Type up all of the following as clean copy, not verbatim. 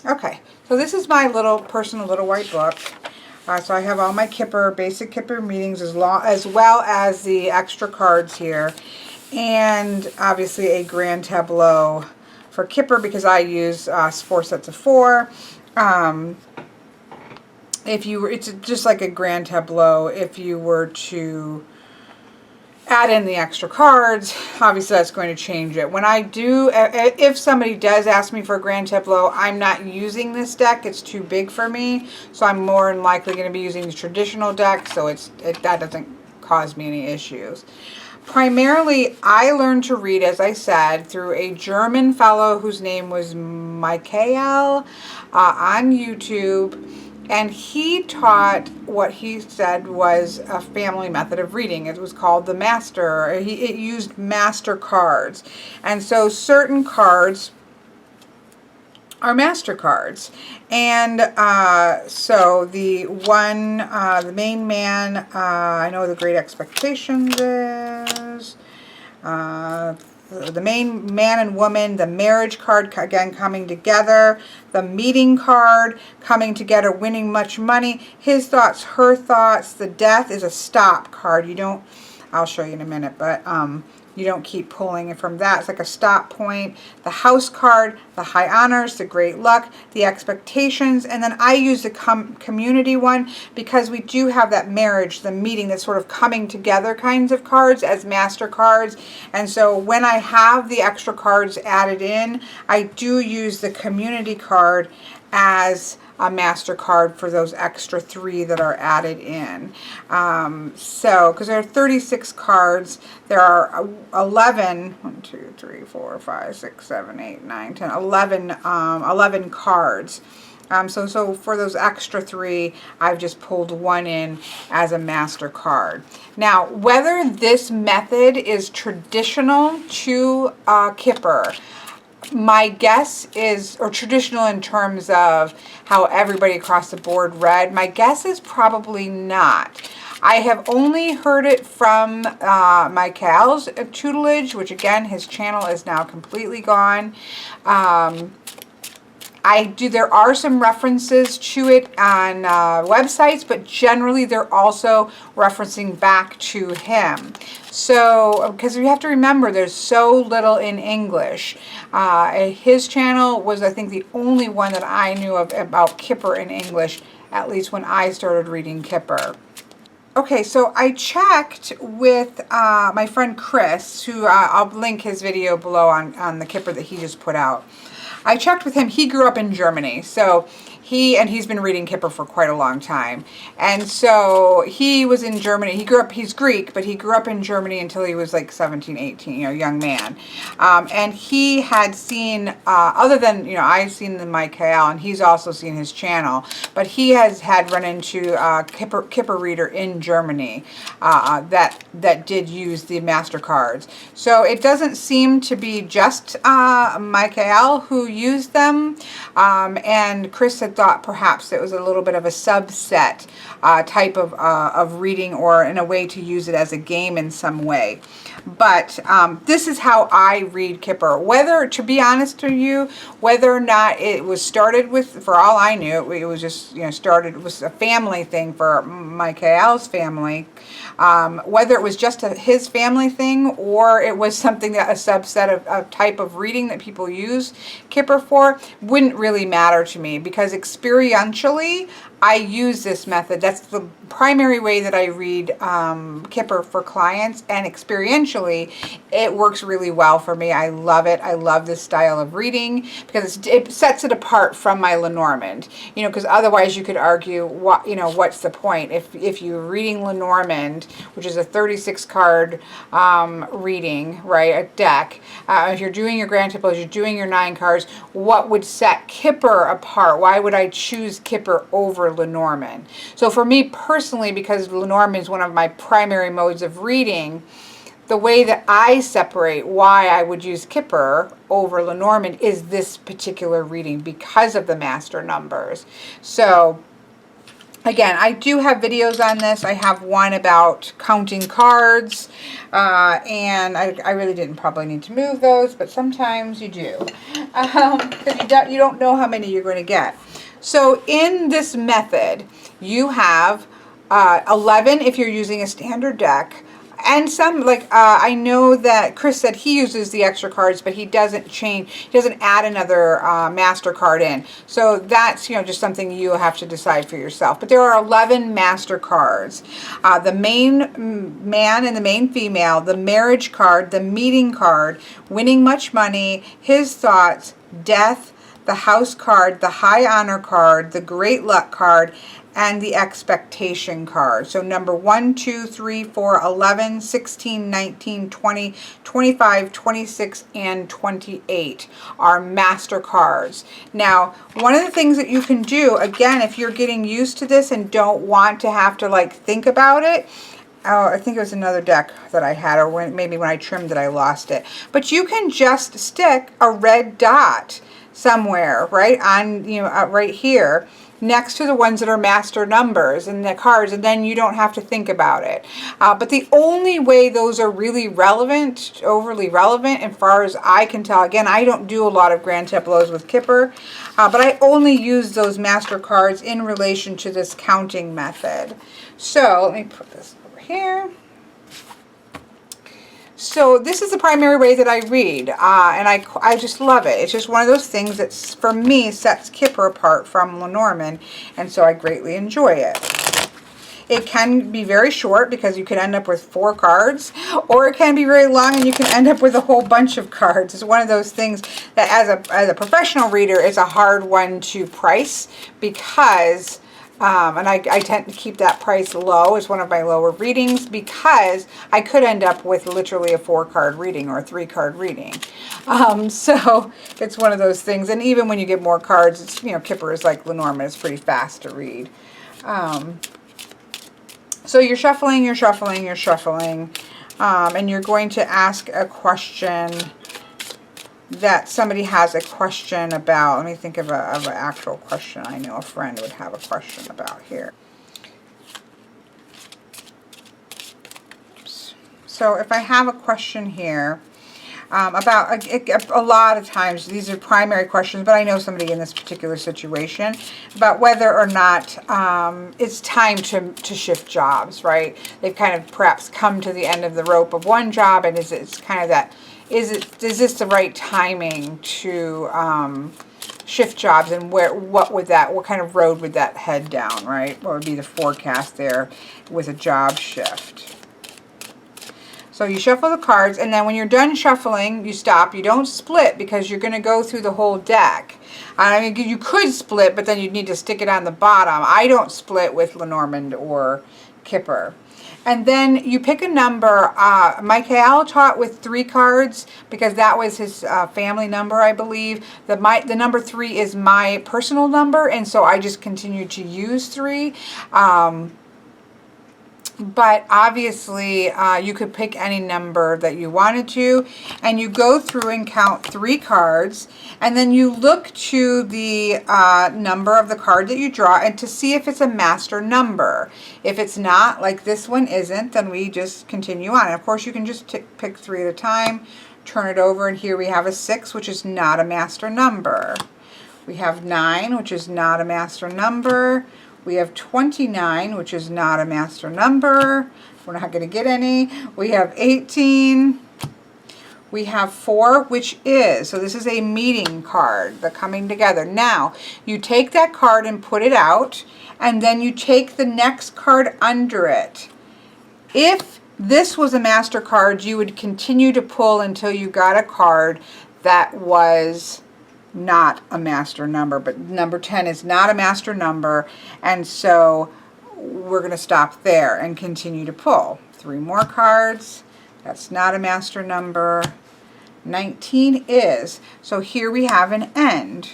Okay, so this is my little personal little white book. So I have all my Kipper, basic Kipper readings as well as the extra cards here. And obviously a grand tableau for Kipper because I use 4 sets of 4. If you were, it's just like a grand tableau if you were to add in the extra cards. Obviously that's going to change it. When I do, if somebody does ask me for a grand tableau, I'm not using this deck. It's too big for me. So I'm more than likely going to be using the traditional deck. So that doesn't cause me any issues. Primarily, I learned to read, as I said, through a German fellow whose name was Malkiel on YouTube. And he taught what he said was a family method of reading. It was called the master. It used master cards. And so certain cards are master cards. And so the main man, I know the Great Expectations is. The main man and woman, the marriage card, again, coming together, the meeting card, coming together, winning much money, his thoughts, her thoughts, the death is a stop card. You don't, I'll show you in a minute, but you don't keep pulling it from that. It's like a stop point. The house card, the high honors, the great luck, the expectations, and then I use the community one because we do have that marriage, the meeting, that sort of coming together kinds of cards as master cards. And so when I have the extra cards added in, I do use the community card as a master card for those extra 3 that are added in. So, because there are 36 cards, there are 11, 1, 2, 3, 4, 5, 6, 7, 8, 9, 10, 11, 11 cards. So for those extra 3, I've just pulled 1 in as a master card. Now, whether this method is traditional to Kipper, my guess is, or traditional in terms of how everybody across the board read, my guess is probably not. I have only heard it from Malkiel's tutelage, which again, his channel is now completely gone. There are some references to it on websites, but generally they're also referencing back to him. So, because you have to remember, there's so little in English. His channel was, I think, the only one that I knew of about Kipper in English, at least when I started reading Kipper. Okay, so I checked with my friend Chris, who I'll link his video below on the Kipper that he just put out. I checked with him. He grew up in Germany, so he's been reading Kipper for quite a long time. And so he was in Germany. He's Greek, but he grew up in Germany until he was like 17, 18, young man. And he had seen, other than, I've seen the Malkiel, and he's also seen his channel, but he had run into Kipper reader in Germany that did use the master cards. So it doesn't seem to be just Malkiel who used them. And Chris had thought perhaps it was a little bit of a subset type of reading, or in a way to use it as a game in some way. But this is how I read Kipper. To be honest with you, whether or not it was started with, for all I knew, it was just, it was a family thing for Malkiel's family. Whether it was just his family thing, or it was something that a subset of type of reading that people use Kipper for, wouldn't really matter to me, because experientially I use this method. That's the primary way that I read Kipper for clients, and experientially it works really well for me. I love it. I love this style of reading because it sets it apart from my Lenormand. Because otherwise you could argue, what's the point if you're reading Lenormand, which is a 36 card reading, right, a deck. If you're doing your grand tableaus, you're doing your 9 cards, what would set Kipper apart? Why would I choose Kipper over Lenormand? So for me personally, because Lenormand is one of my primary modes of reading, the way that I separate why I would use Kipper over Lenormand is this particular reading because of the master numbers. So Again, I do have videos on this. I have one about counting cards, and I really didn't probably need to move those, but sometimes you do, because you don't know how many you're going to get. So in this method, you have 11 if you're using a standard deck. And some, like, I know that Chris said he uses the extra cards, but he doesn't add another master card in. So that's, you know, just something you have to decide for yourself. But there are 11 master cards. The main man and the main female, the marriage card, the meeting card, winning much money, his thoughts, death, the house card, the high honor card, the great luck card, and the expectation card. So number 1, 2, 3, 4, 11, 16, 19, 20, 25, 26, and 28 are master cards. Now, one of the things that you can do, again, if you're getting used to this and don't want to have to like think about it, oh, I think it was another deck that I had, or maybe when I trimmed it I lost it. But you can just stick a red dot somewhere, right on, you know, right here, next to the ones that are master numbers and the cards, and then you don't have to think about it. But the only way those are really relevant, overly relevant, as far as I can tell, again, I don't do a lot of grand tableaus with Kipper, but I only use those master cards in relation to this counting method. So let me put this over here. So this is the primary way that I read, and I just love it. It's just one of those things that, for me, sets Kipper apart from Lenormand, and so I greatly enjoy it. It can be very short because you can end up with 4 cards, or it can be very long and you can end up with a whole bunch of cards. It's one of those things that as a professional reader, it's a hard one to price because... and I tend to keep that price low. It's one of my lower readings because I could end up with literally a 4-card reading or a 3-card reading. So it's one of those things. And even when you get more cards, it's, you know, Kipper is like Lenormand. It's pretty fast to read. So you're shuffling, and you're going to ask a question that somebody has a question about. Let me think of an actual question I know a friend would have a question about here. Oops. So if I have a question here about, a lot of times these are primary questions, but I know somebody in this particular situation about whether or not it's time to shift jobs, right? They've kind of perhaps come to the end of the rope of one job, and it's kind of that, is this the right timing to shift jobs, and what kind of road would that head down, right? What would be the forecast there with a job shift? So you shuffle the cards, and then when you're done shuffling, you stop. You don't split because you're going to go through the whole deck. I mean, you could split, but then you'd need to stick it on the bottom. I don't split with Lenormand or Kipper. And then you pick a number. Malkiel taught with 3 cards because that was his family number, I believe. The number 3 is my personal number, and so I just continue to use 3. But obviously, you could pick any number that you wanted to, and you go through and count 3 cards, and then you look to the number of the card that you draw and to see if it's a master number. If it's not, like this one isn't, then we just continue on. And of course, you can just pick 3 at a time, turn it over, and here we have a 6, which is not a master number. We have 9, which is not a master number. We have 29, which is not a master number. We're not going to get any. We have 18. We have 4, which is, so this is a meeting card, the coming together. Now, you take that card and put it out, and then you take the next card under it. If this was a master card, you would continue to pull until you got a card that was not a master number, but number 10 is not a master number, and so we're going to stop there and continue to pull. 3 more cards. That's not a master number. 19 is. So here we have an end.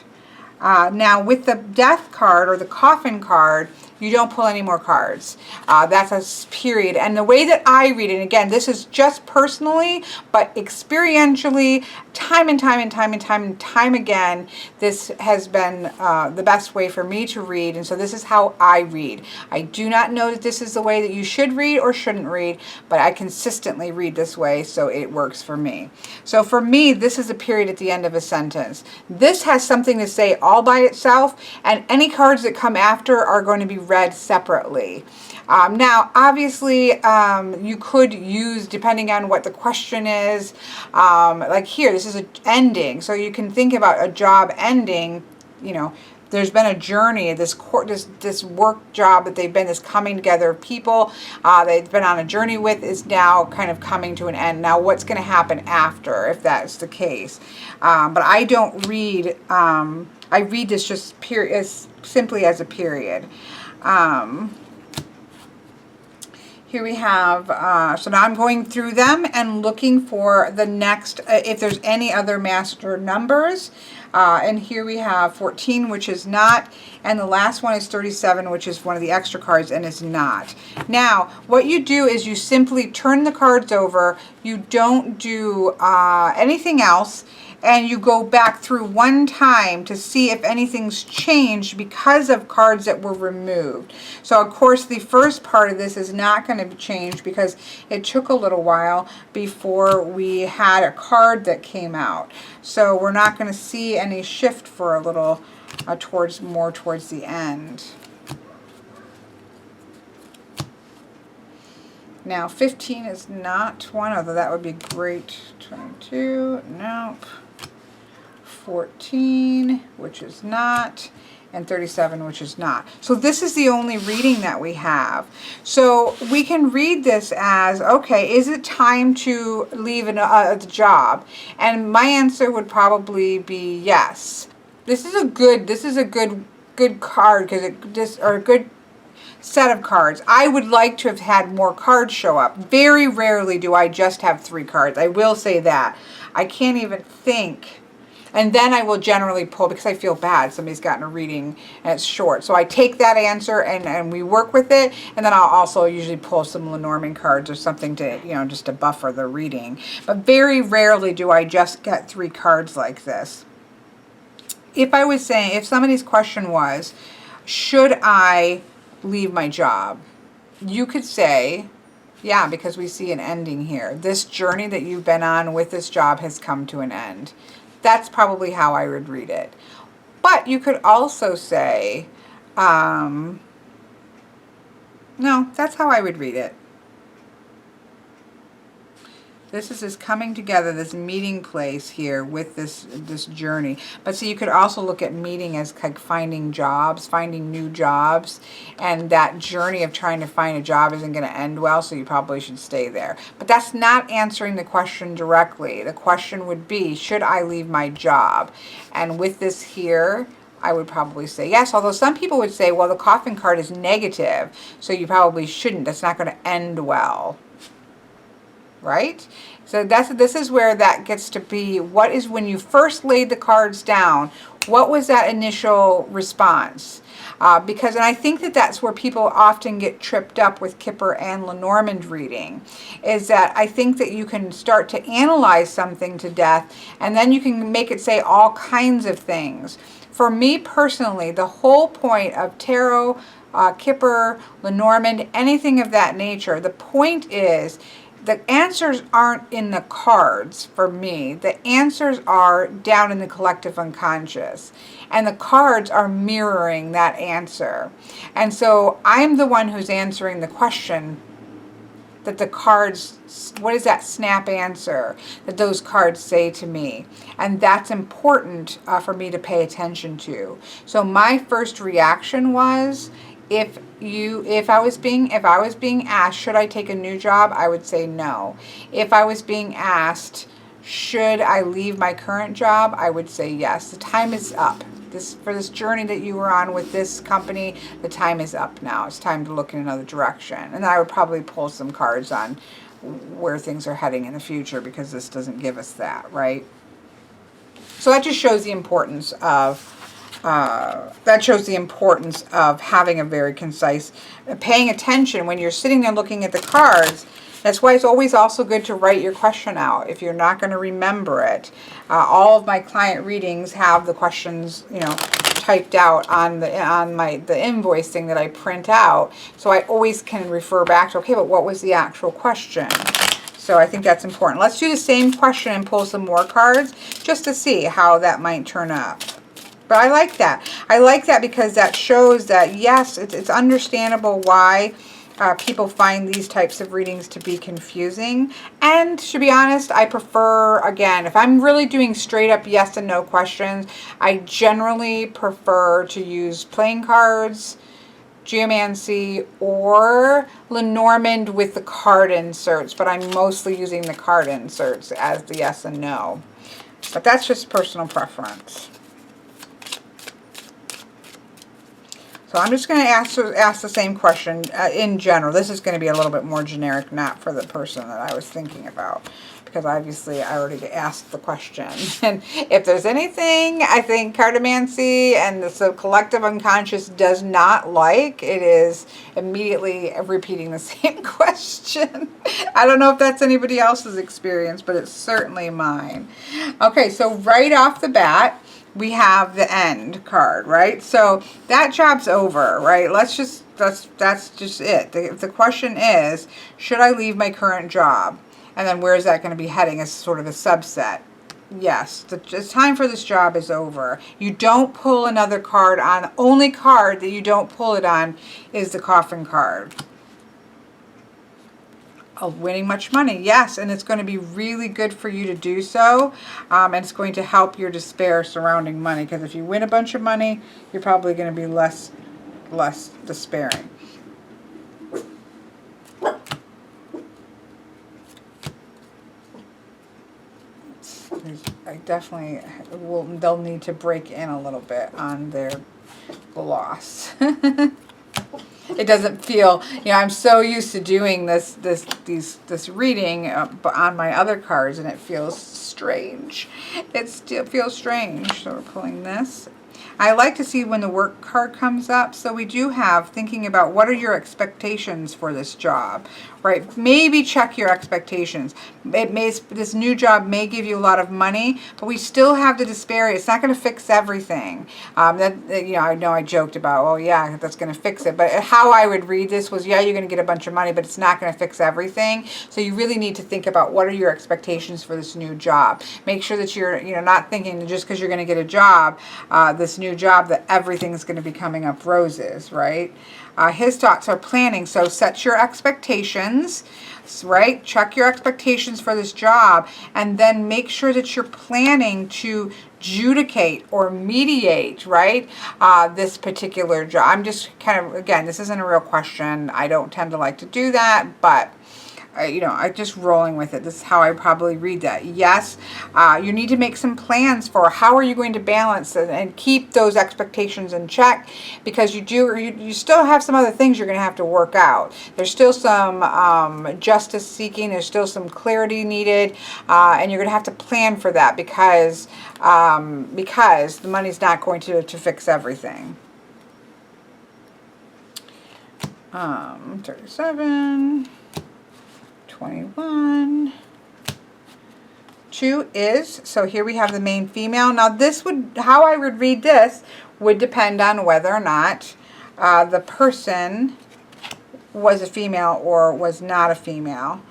Now with the death card or the coffin card, you don't pull any more cards. That's a period. And the way that I read it, and again, this is just personally, but experientially, time and time and time and time and time again, this has been the best way for me to read. And so this is how I read. I do not know that this is the way that you should read or shouldn't read, but I consistently read this way, so it works for me. So for me, this is a period at the end of a sentence. This has something to say all by itself, and any cards that come after are going to be read separately. Now, obviously, you could use, depending on what the question is, like here, this is an ending. So you can think about a job ending, you know, there's been a journey, this work job that they've been, this coming together of people they've been on a journey with is now kind of coming to an end. Now, what's going to happen after, if that's the case? But I don't read, I read this just simply as a period. Here we have, so now I'm going through them and looking for the next, if there's any other master numbers. And here we have 14, which is not, and the last one is 37, which is one of the extra cards and is not. Now, what you do is you simply turn the cards over. You don't do anything else. And you go back through one time to see if anything's changed because of cards that were removed. So, of course, the first part of this is not going to change because it took a little while before we had a card that came out. So we're not going to see any shift for a little more towards the end. Now, 15 is not one, although that would be great. 22, nope. 14, which is not, and 37, which is not. So this is the only reading that we have. So we can read this as, okay, is it time to leave the job? And my answer would probably be yes. This is a good card because or a good set of cards. I would like to have had more cards show up. Very rarely do I just have 3 cards. I will say that. I can't even think. And then I will generally pull, because I feel bad, somebody's gotten a reading and it's short. So I take that answer and we work with it. And then I'll also usually pull some Lenormand cards or something to, you know, just to buffer the reading. But very rarely do I just get 3 cards like this. If I was saying, if somebody's question was, should I leave my job? You could say, yeah, because we see an ending here. This journey that you've been on with this job has come to an end. That's probably how I would read it. But you could also say, no, that's how I would read it. This is this coming together, this meeting place here with this journey. But see, you could also look at meeting as like finding jobs, finding new jobs. And that journey of trying to find a job isn't going to end well, so you probably should stay there. But that's not answering the question directly. The question would be, should I leave my job? And with this here, I would probably say yes. Although some people would say, well, the coffin card is negative, so you probably shouldn't. That's not going to end well. Right? So this is where that gets to be, what is when you first laid the cards down, what was that initial response? And I think that that's where people often get tripped up with Kipper and Lenormand reading, is that I think that you can start to analyze something to death, and then you can make it say all kinds of things. For me personally, the whole point of tarot, Kipper, Lenormand, anything of that nature, the point is, the answers aren't in the cards for me. The answers are down in the collective unconscious. And the cards are mirroring that answer. And so I'm the one who's answering the question that the cards, what is that snap answer that those cards say to me? And that's important for me to pay attention to. So my first reaction was, if I was being asked, should I take a new job? I would say no. If I was being asked, should I leave my current job? I would say yes. The time is up. For this journey that you were on with this company, the time is up now. It's time to look in another direction. And then I would probably pull some cards on where things are heading in the future, because this doesn't give us that, right? So that just shows the importance of that shows the importance of having a very concise, paying attention when you're sitting there looking at the cards. That's why it's always also good to write your question out if you're not going to remember it. All of my client readings have the questions, you know, typed out on the invoice thing that I print out, so I always can refer back to, okay, but what was the actual question? So I think that's important. Let's do the same question and pull some more cards just to see how that might turn up. But I like that. I like that because that shows that, yes, it's understandable why people find these types of readings to be confusing. And to be honest, I prefer, again, if I'm really doing straight up yes and no questions, I generally prefer to use playing cards, Geomancy, or Lenormand with the card inserts. But I'm mostly using the card inserts as the yes and no. But that's just personal preference. So I'm just going to ask the same question in general. This is going to be a little bit more generic, not for the person that I was thinking about, because obviously I already asked the question. And if there's anything I think cartomancy and the collective unconscious does not like, it is immediately repeating the same question. I don't know if that's anybody else's experience, but it's certainly mine. Okay, so right off the bat, we have the end card, right? So that job's over, right? That's just it. The question is, should I leave my current job? And then where is that going to be heading as sort of a subset? Yes, the time for this job is over. You don't pull another card on. The only card that you don't pull it on is the coffin card. Of winning much money, yes, and it's going to be really good for you to do so, and it's going to help your despair surrounding money, because if you win a bunch of money, you're probably going to be less despairing. I definitely they'll need to break in a little bit on their loss. It doesn't feel, you know, I'm so used to doing this reading on my other cards, and it feels strange. It still feels strange. So we're pulling this. I like to see when the work card comes up. So we do have thinking about what are your expectations for this job, right? Maybe check your expectations. This new job may give you a lot of money, but we still have the disparity. It's not going to fix everything. You know, I know I joked about, oh yeah, that's going to fix it. But how I would read this was, yeah, you're going to get a bunch of money, but it's not going to fix everything. So you really need to think about what are your expectations for this new job. Make sure that you're, you know, not thinking just because you're going to get a job, this new job, that everything's going to be coming up roses, right? His thoughts are planning. So set your expectations, right? Check your expectations for this job, and then make sure that you're planning to adjudicate or mediate, right? This particular job. I'm just kind of, again, this isn't a real question. I don't tend to like to do that, but you know, I'm just rolling with it. This is how I probably read that. Yes, you need to make some plans for how are you going to balance it and keep those expectations in check, because you still have some other things you're going to have to work out. There's still some justice seeking. There's still some clarity needed, and you're going to have to plan for that because the money's not going to fix everything. 37. 21. 2 is, so here we have the main female. Now this would, how I would read this would depend on whether or not the person was a female or was not a female.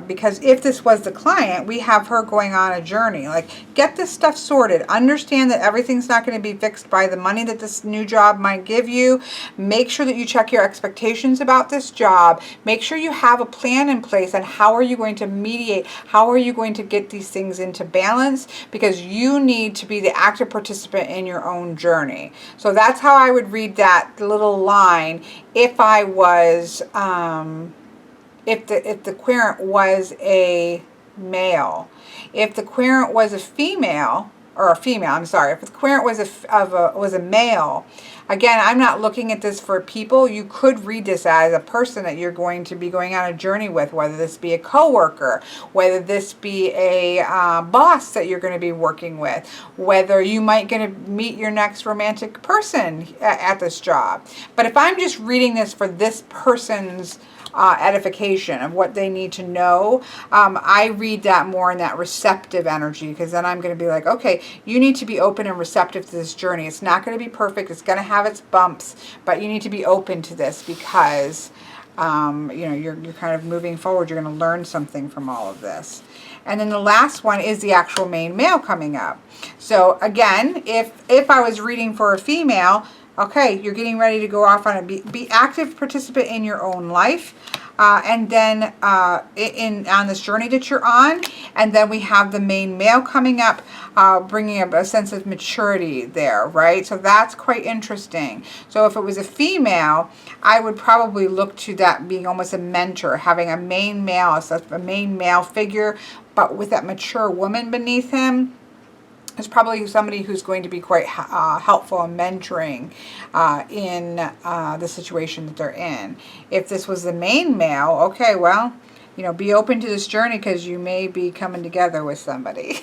Because if this was the client, we have her going on a journey. Like, get this stuff sorted. Understand that everything's not going to be fixed by the money that this new job might give you. Make sure that you check your expectations about this job. Make sure you have a plan in place on how are you going to mediate, how are you going to get these things into balance, because you need to be the active participant in your own journey. So that's how I would read that little line if I was... if the querent was a male. If the querent was a female, or a female, I'm sorry, if the querent was a male, again, I'm not looking at this for people. You could read this as a person that you're going to be going on a journey with, whether this be a coworker, whether this be a boss that you're going to be working with, whether you might going to meet your next romantic person at this job. But if I'm just reading this for this person's edification of what they need to know, I read that more in that receptive energy, because then I'm going to be like, okay, you need to be open and receptive to this journey. It's not going to be perfect. It's going to have its bumps, but you need to be open to this because you know, you're kind of moving forward. You're going to learn something from all of this. And then the last one is the actual main male coming up. So again, if I was reading for a female, okay, you're getting ready to go off on be active participant in your own life, and then on this journey that you're on. And then we have the main male coming up, bringing up a sense of maturity there, right? So that's quite interesting. So if it was a female, I would probably look to that being almost a mentor, having a main male, so a main male figure, but with that mature woman beneath him. It's probably somebody who's going to be quite helpful and mentoring in the situation that they're in. If this was the main male, okay, well, you know, be open to this journey because you may be coming together with somebody.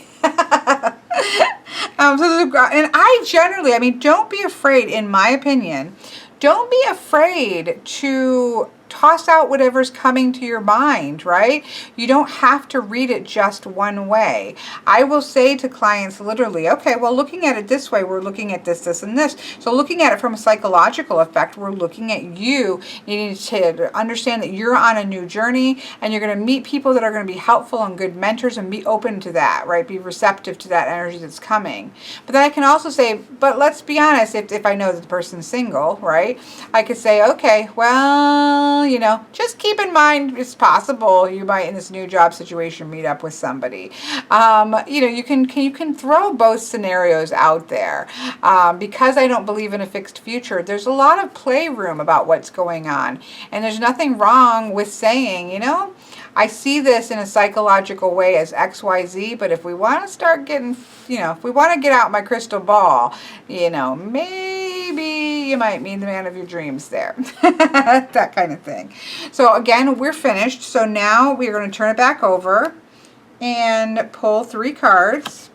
And I generally, I mean, don't be afraid, in my opinion, don't be afraid to toss out whatever's coming to your mind, right? You don't have to read it just one way. I will say to clients literally, okay, well, looking at it this way, we're looking at this, this, and this. So looking at it from a psychological effect, we're looking at you needing to understand that you're on a new journey and you're going to meet people that are going to be helpful and good mentors, and be open to that, right? Be receptive to that energy that's coming. But then I can also say, but let's be honest, if I know that the person's single, right? I could say, okay, well, you know, just keep in mind it's possible you might in this new job situation meet up with somebody. You know, you can throw both scenarios out there. Because I don't believe in a fixed future, there's a lot of playroom about what's going on. And there's nothing wrong with saying, you know, I see this in a psychological way as XYZ, but if we want to start getting, you know, if we want to get out my crystal ball, you know, maybe you might meet the man of your dreams there. That kind of thing. So again, we're finished. So now we're going to turn it back over and pull 3 cards.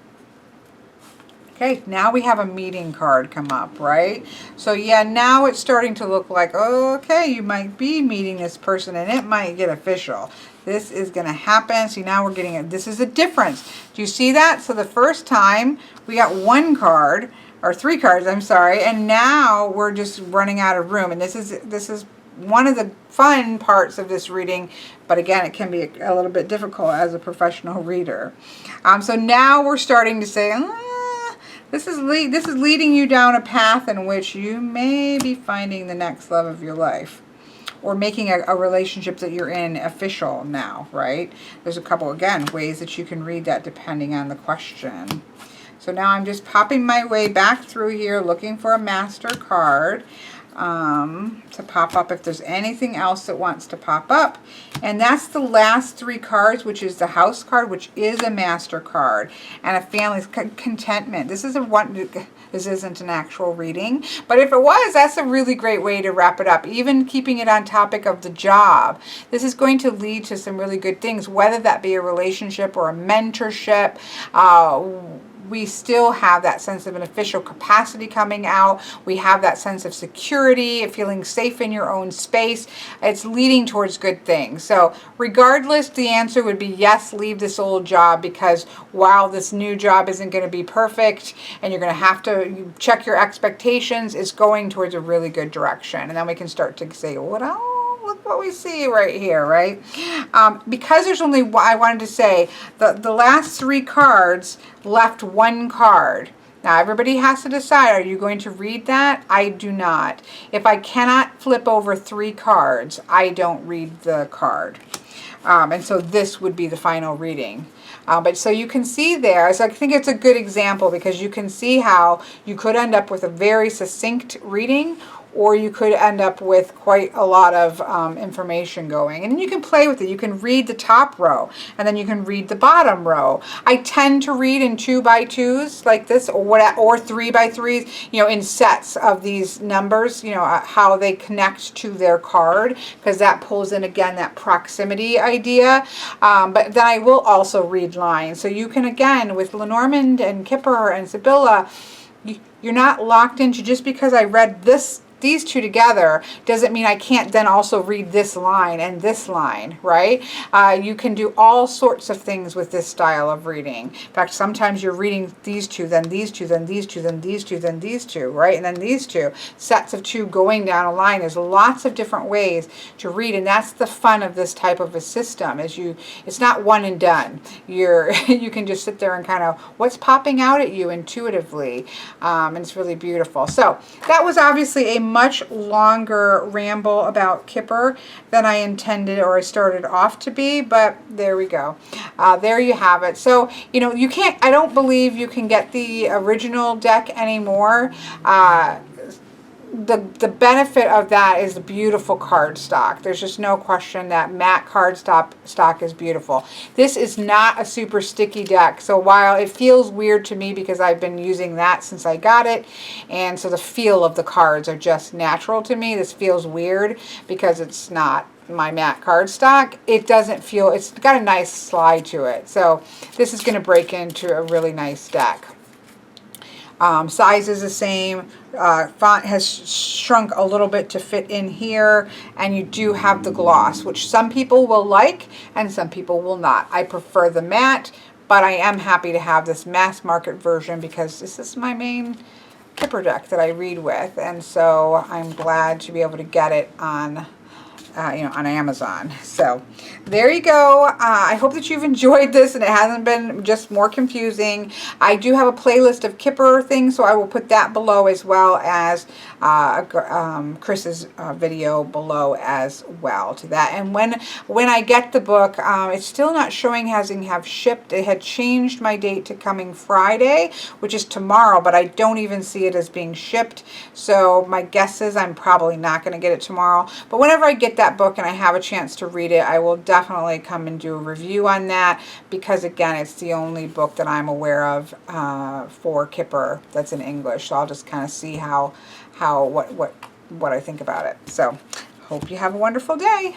Okay, now we have a meeting card come up, right? So yeah, now it's starting to look like, okay, you might be meeting this person and it might get official. This is going to happen. See, now we're getting it. This is a difference. Do you see that? So the first time we got 1 card, or 3 cards, I'm sorry, and now we're just running out of room. And this is one of the fun parts of this reading, but again, it can be a little bit difficult as a professional reader. So now we're starting to say, this is leading you down a path in which you may be finding the next love of your life, or making a relationship that you're in official now, right? There's a couple, again, ways that you can read that depending on the question. So now I'm just popping my way back through here, looking for a master card to pop up if there's anything else that wants to pop up. And that's the last 3 cards, which is the house card, which is a master card, and a family's contentment. This isn't an actual reading, but if it was, that's a really great way to wrap it up, even keeping it on topic of the job. This is going to lead to some really good things, whether that be a relationship or a mentorship. We still have that sense of an official capacity coming out. We have that sense of security, feeling safe in your own space. It's leading towards good things. So regardless, the answer would be yes, leave this old job, because while this new job isn't going to be perfect and you're going to have to check your expectations, it's going towards a really good direction. And then we can start to say, what else? Look what we see right here, right? Because there's only, I wanted to say, the last 3 cards left 1 card. Now, everybody has to decide, are you going to read that? I do not. If I cannot flip over 3 cards, I don't read the card. And so this would be the final reading. But so you can see there, so I think it's a good example, because you can see how you could end up with a very succinct reading, or you could end up with quite a lot of information going. And you can play with it. You can read the top row, and then you can read the bottom row. I tend to read in 2x2s like this, or 3x3s, you know, in sets of these numbers, you know, how they connect to their card, because that pulls in, again, that proximity idea. But then I will also read lines. So you can, again, with Lenormand and Kipper and Sibylla, you're not locked into, just because I read these two together doesn't mean I can't then also read this line and this line, right? You can do all sorts of things with this style of reading. In fact, sometimes you're reading these two, then these two, then these two, then these two, then these two, right? And then these two, sets of two going down a line. There's lots of different ways to read, and that's the fun of this type of a system, is it's not one and done. You can just sit there and kind of, what's popping out at you intuitively, and it's really beautiful. So that was obviously a much longer ramble about Kipper than I intended, or I started off to be, but there we go. There you have it. So, you know, I don't believe you can get the original deck anymore. The benefit of that is the beautiful card stock. There's just no question that matte card stock is beautiful. This is not a super sticky deck, so while it feels weird to me because I've been using that since I got it, and so the feel of the cards are just natural to me, this feels weird because it's not my matte cardstock. It doesn't feel, it's got a nice slide to it, so this is going to break into a really nice deck. Size is the same. Font has shrunk a little bit to fit in here, and you do have the gloss, which some people will like and some people will not. I prefer the matte, but I am happy to have this mass market version because this is my main Kipper deck that I read with, and so I'm glad to be able to get it on on Amazon. So there you go. I hope that you've enjoyed this and it hasn't been just more confusing. I do have a playlist of Kipper things, so I will put that below, as well as Chris's video below as well to that. And when I get the book, it's still not showing hasn't have shipped. It had changed my date to coming Friday, which is tomorrow, but I don't even see it as being shipped. So my guess is I'm probably not going to get it tomorrow. But whenever I get that book and I have a chance to read it, I will definitely come and do a review on that, because again, it's the only book that I'm aware of for Kipper that's in English. So I'll just kind of see what I think about it. So hope you have a wonderful day.